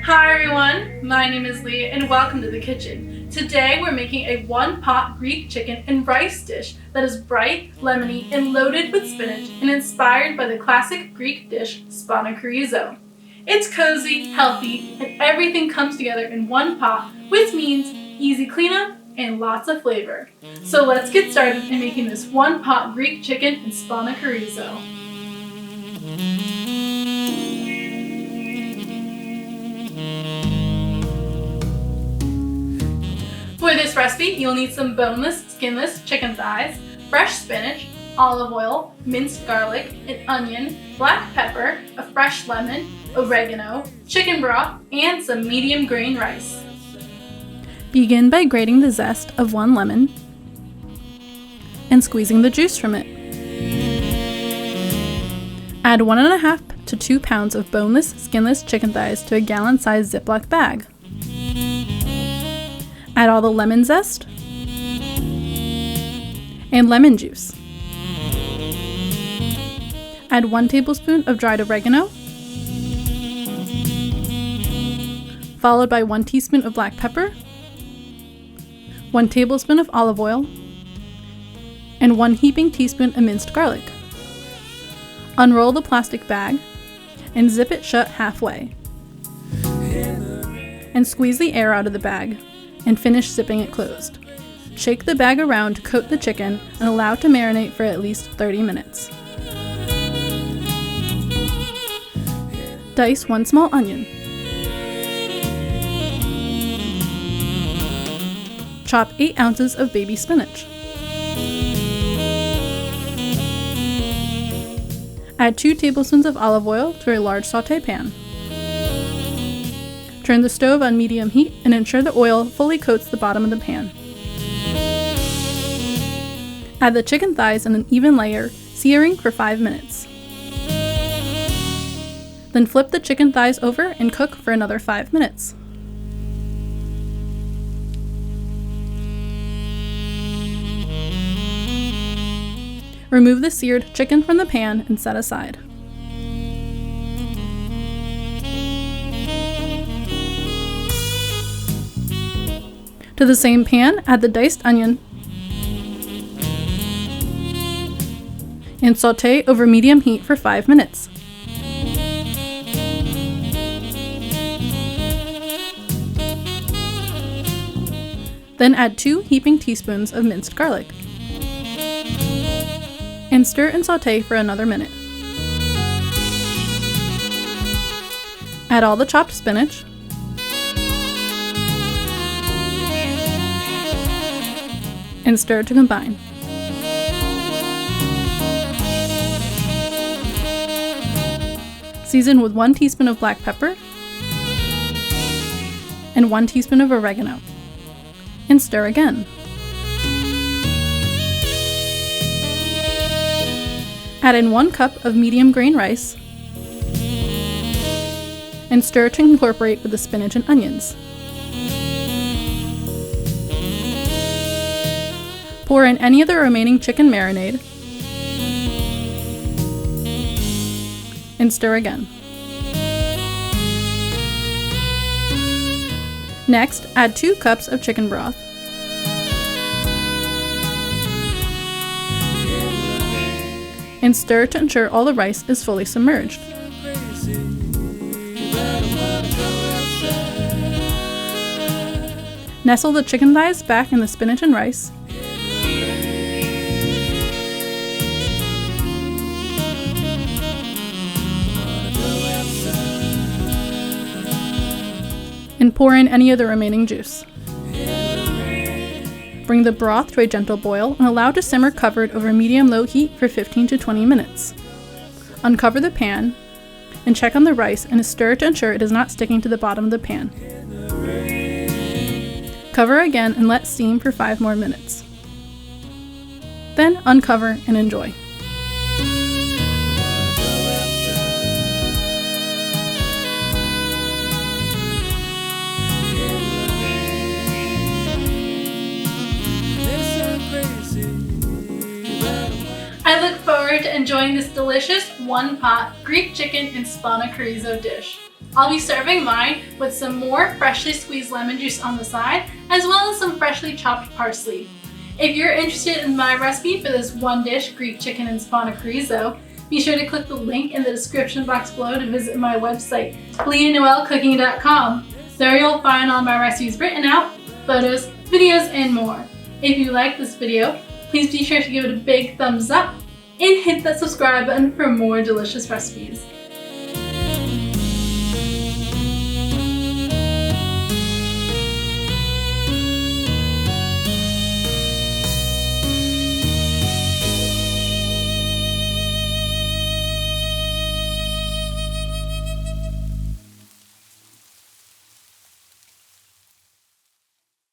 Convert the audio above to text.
Hi everyone, my name is Leah and welcome to the kitchen. Today we're making a one-pot Greek chicken and rice dish that is bright, lemony, and loaded with spinach and inspired by the classic Greek dish Spanakorizo. It's cozy, healthy, and everything comes together in one pot, which means easy cleanup and lots of flavor. So let's get started in making this one-pot Greek chicken and Spanakorizo. For this recipe, you'll need some boneless, skinless chicken thighs, fresh spinach, olive oil, minced garlic, an onion, black pepper, a fresh lemon, oregano, chicken broth, and some medium grain rice. Begin by grating the zest of 1 lemon and squeezing the juice from it. Add 1.5 to 2 pounds of boneless, skinless chicken thighs to a gallon-sized Ziploc bag. Add all the lemon zest and lemon juice. Add 1 tablespoon of dried oregano, followed by 1 teaspoon of black pepper, 1 tablespoon of olive oil, and 1 heaping teaspoon of minced garlic. Unroll the plastic bag and zip it shut halfway. And squeeze the air out of the bag and finish zipping it closed. Shake the bag around to coat the chicken and allow it to marinate for at least 30 minutes. Dice 1 small onion. Chop 8 ounces of baby spinach. Add 2 tablespoons of olive oil to a large sauté pan. Turn the stove on medium heat and ensure the oil fully coats the bottom of the pan. Add the chicken thighs in an even layer, searing for 5 minutes. Then flip the chicken thighs over and cook for another 5 minutes. Remove the seared chicken from the pan and set aside. To the same pan, add the diced onion and sauté over medium heat for 5 minutes. Then add 2 heaping teaspoons of minced garlic and stir and sauté for another minute. Add all the chopped spinach and stir to combine. Season with 1 teaspoon of black pepper and 1 teaspoon of oregano, and stir again. Add in 1 cup of medium grain rice and stir to incorporate with the spinach and onions. Pour in any of the remaining chicken marinade and stir again. Next, add 2 cups of chicken broth and stir to ensure all the rice is fully submerged. Nestle the chicken thighs back in the spinach and rice and pour in any of the remaining juice. Bring the broth to a gentle boil and allow to simmer covered over medium-low heat for 15 to 20 minutes. Uncover the pan and check on the rice and stir to ensure it is not sticking to the bottom of the pan. Cover again and let steam for 5 more minutes. Then uncover and enjoy. I look forward to enjoying this delicious one-pot Greek chicken and Spanakorizo dish. I'll be serving mine with some more freshly squeezed lemon juice on the side, as well as some freshly chopped parsley. If you're interested in my recipe for this one dish Greek chicken and Spanakorizo, be sure to click the link in the description box below to visit my website, leahnoelcooking.com. There you'll find all my recipes written out, photos, videos, and more. If you like this video, please be sure to give it a big thumbs up and hit that subscribe button for more delicious recipes.